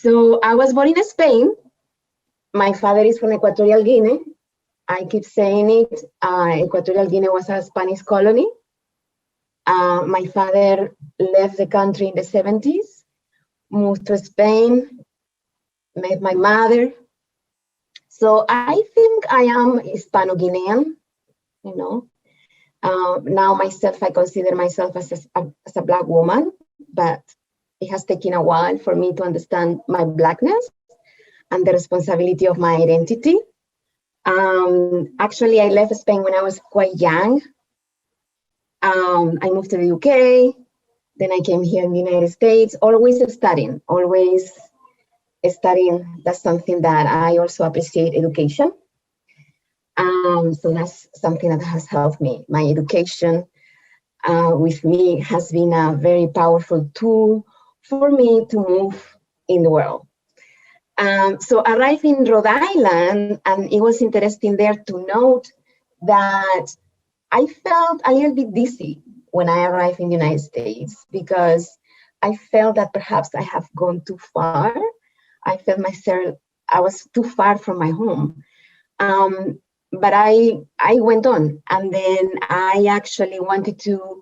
So I was born in Spain. My father is from Equatorial Guinea. I keep saying it. Equatorial Guinea was a Spanish colony. My father left the country in the 70s, moved to Spain, met my mother. So I think I am Hispano-Guinean, you know. Now myself, I consider myself as a Black woman, but it has taken a while for me to understand my Blackness and the responsibility of my identity. Actually, I left Spain when I was quite young. I moved to the UK, then I came here in the United States, always studying. That's something that I also appreciate, education. So that's something that has helped me. My education with me has been a very powerful tool for me to move in the world. So arrived in Rhode Island, and it was interesting there to note that I felt a little bit dizzy when I arrived in the United States, because I felt that perhaps I have gone too far. I felt myself, I was too far from my home. But I went on, and then I actually wanted to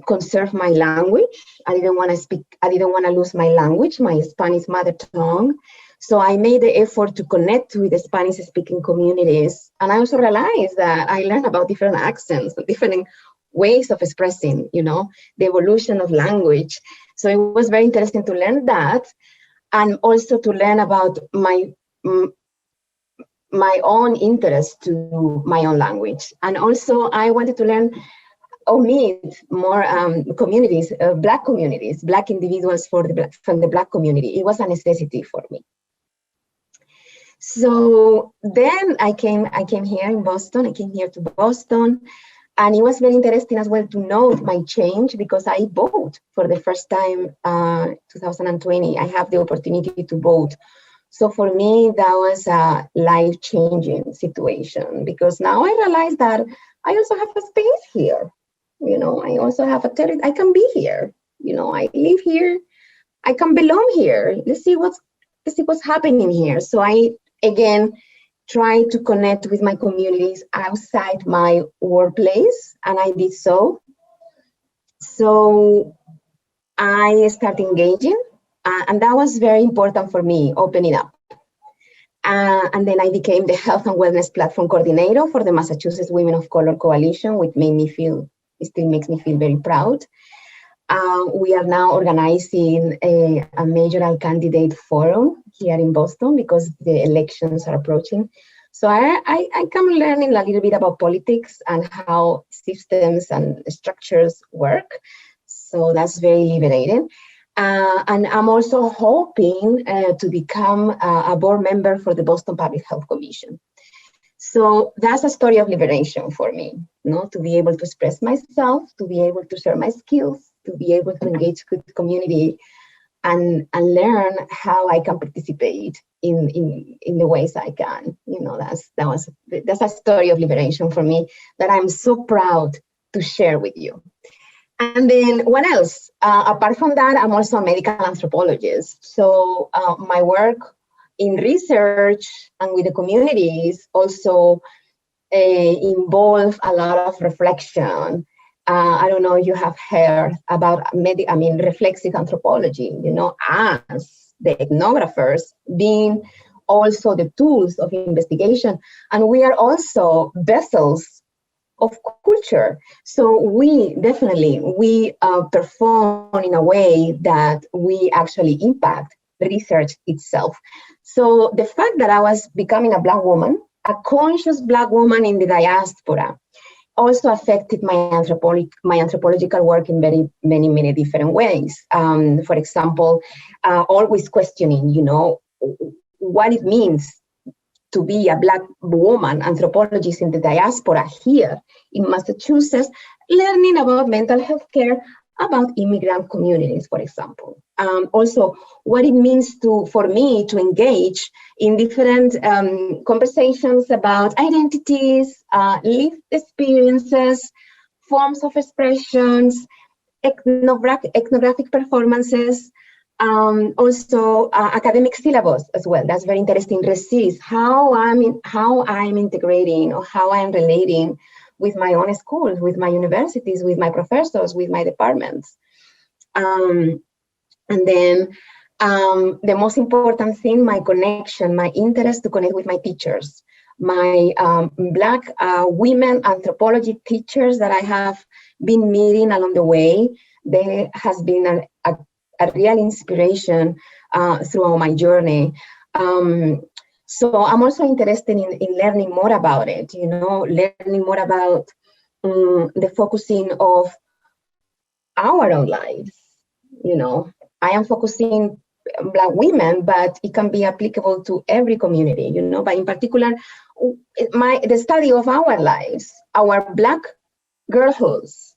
conserve my language. I didn't want to lose my language, my Spanish mother tongue. So I made the effort to connect with the Spanish speaking communities. And I also realized that I learned about different accents, different ways of expressing, you know, the evolution of language. So it was very interesting to learn that, and also to learn about my own interest to my own language. And also I wanted to learn or meet more communities, Black communities, Black individuals from the Black community. It was a necessity for me. So then I came here in Boston. I came here to Boston, and it was very interesting as well to note my change, because I vote for the first time, 2020. I have the opportunity to vote. So for me, that was a life-changing situation, because now I realize that I also have a space here. You know, I also have a territory. I can be here. You know, I live here. I can belong here. Let's see what's happening here. So I again try to connect with my communities outside my workplace, and I did so. So I started engaging. And that was very important for me, opening up. And then I became the Health and Wellness Platform Coordinator for the Massachusetts Women of Color Coalition, which it still makes me feel very proud. We are now organizing a mayoral candidate forum here in Boston, because the elections are approaching. So I come learning a little bit about politics and how systems and structures work. So that's very liberating. And I'm also hoping to become a board member for the Boston Public Health Commission. So that's a story of liberation for me, you know, to be able to express myself, to be able to share my skills, to be able to engage with the community, and learn how I can participate in the ways I can. You know, that's a story of liberation for me that I'm so proud to share with you. And then what else? Apart from that, I'm also a medical anthropologist. So my work in research and with the communities also involve a lot of reflection. I don't know if you have heard about reflexive anthropology, you know, us, the ethnographers, being also the tools of investigation. And we are also vessels of culture. So we perform in a way that we actually impact the research itself. So the fact that I was becoming a Black woman, a conscious Black woman in the diaspora, also affected my anthropological work in many different ways. For example, always questioning, you know, what it means to be a Black woman anthropologist in the diaspora here in Massachusetts, learning about mental health care, about immigrant communities, for example. Also, what it means for me to engage in different conversations about identities, lived experiences, forms of expressions, ethnographic performances, Also, academic syllabus as well. That's very interesting. Resist how I'm integrating or how I'm relating with my own schools, with my universities, with my professors, with my departments. And then the most important thing, my connection, my interest to connect with my teachers, my Black women anthropology teachers that I have been meeting along the way. There has been a real inspiration throughout my journey. So I'm also interested in learning more about it, learning more about the focusing of our own lives. I am focusing Black women, but it can be applicable to every community, but in particular, the study of our lives, our Black girlhoods,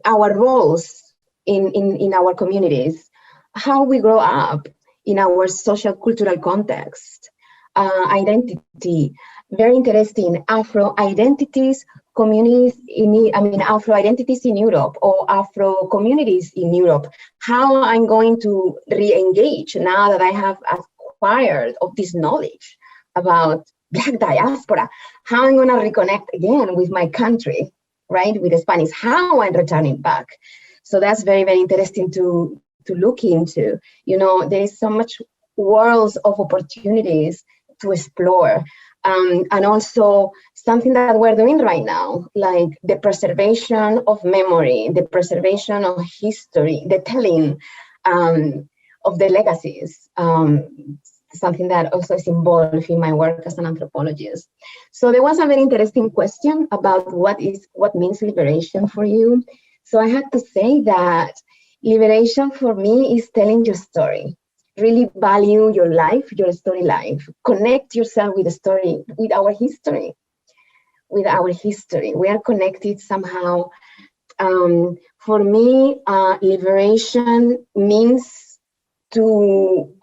our roles in our communities, how we grow up in our social cultural context, identity, very interesting, Afro identities, communities Afro identities in Europe or Afro communities in Europe, how I'm going to re-engage now that I have acquired of this knowledge about Black diaspora, how I'm going to reconnect again with my country, right, with the Spanish, how I'm returning back. So that's very, very interesting to look into. There is so much worlds of opportunities to explore. And also something that we're doing right now, like the preservation of memory, the preservation of history, the telling of the legacies, something that also is involved in my work as an anthropologist. So there was a very interesting question about what means liberation for you. So I had to say that liberation for me is telling your story. Really value your life, your story life. Connect yourself with the story, with our history. With our history. We are connected somehow. For me, liberation means to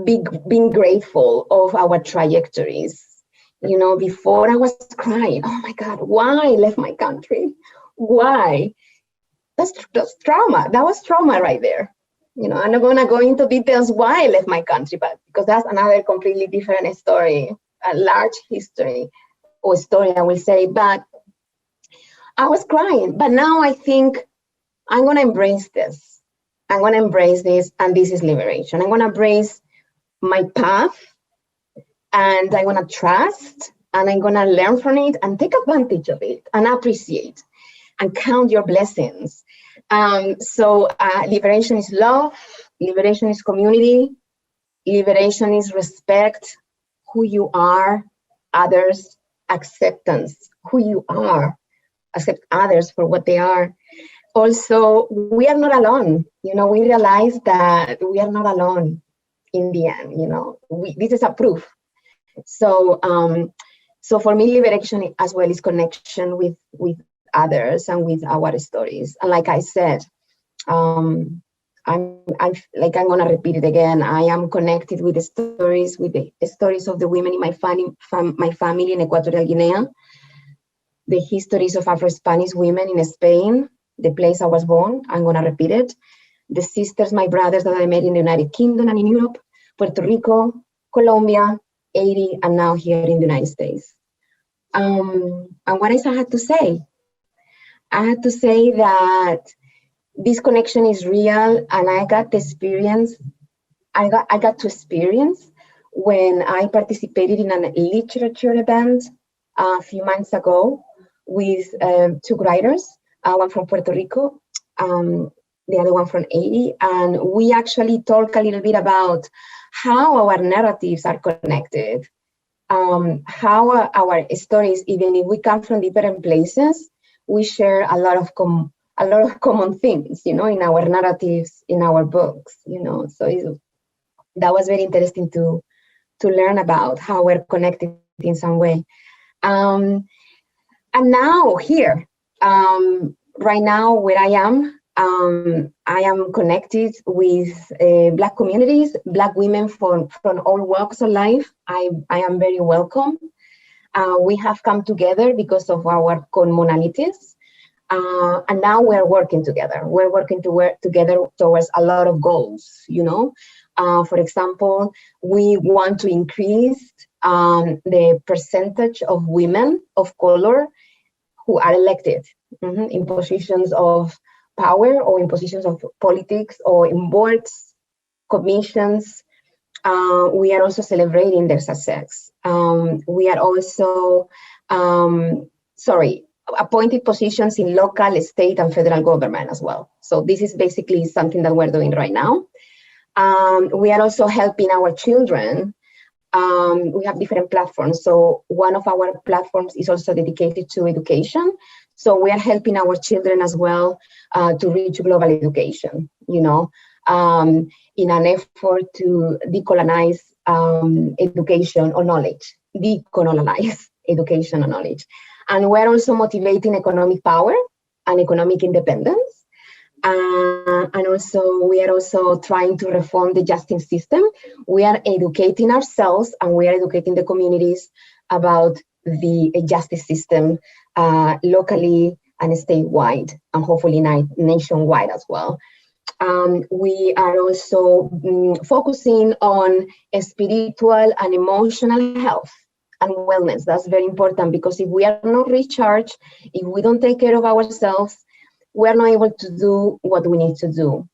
being grateful of our trajectories. Before I was crying, oh my God, why I left my country? Why? That's trauma. That was trauma right there. I'm not going to go into details why I left my country, but because that's another completely different story, a large history or story, I will say. But I was crying. But now I think I'm going to embrace this. I'm going to embrace this, and this is liberation. I'm going to embrace my path, and I'm going to trust, and I'm going to learn from it and take advantage of it and appreciate and count your blessings. So liberation is love, liberation is community, liberation is respect, who you are, others, acceptance, who you are, accept others for what they are. Also, we are not alone. We realize that we are not alone in the end. This is a proof. So, so for me, liberation as well is connection with others and with our stories. And like I said, I'm gonna repeat it again. I am connected with the stories of the women in my family in Equatorial Guinea, the histories of Afro-Spanish women in Spain, the place I was born. I'm gonna repeat it. The sisters, my brothers that I met in the United Kingdom and in Europe, Puerto Rico, Colombia, Haiti, and now here in the United States. And what else I had to say? I had to say that this connection is real, and I got to experience when I participated in a literature event a few months ago with two writers, one from Puerto Rico, the other one from Haiti, and we actually talk a little bit about how our narratives are connected, how our stories, even if we come from different places, we share a lot of common things, in our narratives, in our books, So that was very interesting to learn about how we're connected in some way. And now here, right now where I am connected with Black communities, Black women from all walks of life. I am very welcome. We have come together because of our commonalities. And now we're working together. We're working together towards a lot of goals, you know. For example, we want to increase the percentage of women of color who are elected in positions of power or in positions of politics or in boards, commissions. We are also celebrating their success. We are also, appointed positions in local, state, and federal government as well. So this is basically something that we're doing right now. We are also helping our children. We have different platforms. So one of our platforms is also dedicated to education. So we are helping our children as well to reach global education, you know, in an effort to decolonize education or knowledge, decolonize education and knowledge. And we're also motivating economic power and economic independence. And also, we are also trying to reform the justice system. We are educating ourselves and we are educating the communities about the justice system locally and statewide, and hopefully nationwide as well. We are also focusing on spiritual and emotional health and wellness. That's very important, because if we are not recharged, if we don't take care of ourselves, we're not able to do what we need to do.